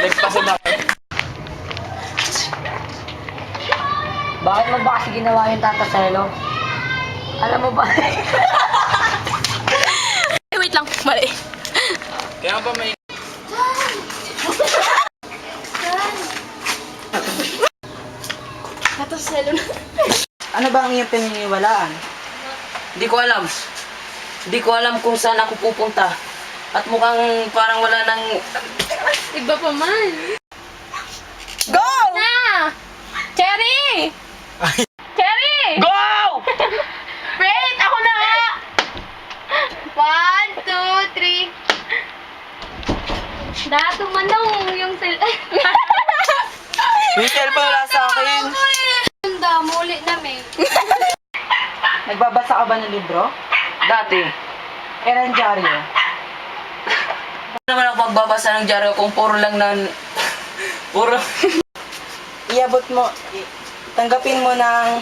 Nagpasan ako. Bakit mo ba kasi ginawa yung Tata Selo? Alam mo ba? Wait lang, mali. Kaya ba may... Nataselo na. Ano ba ang iyong pininiwalaan? Hindi ko alam. Hindi ko alam kung saan ako pupunta. At mukhang parang wala nang... Iba pa man. Go! Na! Cherry! Cherry! Go! Wait! Ako na nga! 1, 2, 3. Dato manong yung sil... Yung cellphone wala sa akin. Ganda, muli na may. Nagbabasa ka ba ng libro? Dati. Kailan dyaryo? Ano naman ako magbabasa ng dyaryo kung puro lang nan... Puro... Iabot mo, tanggapin mo ng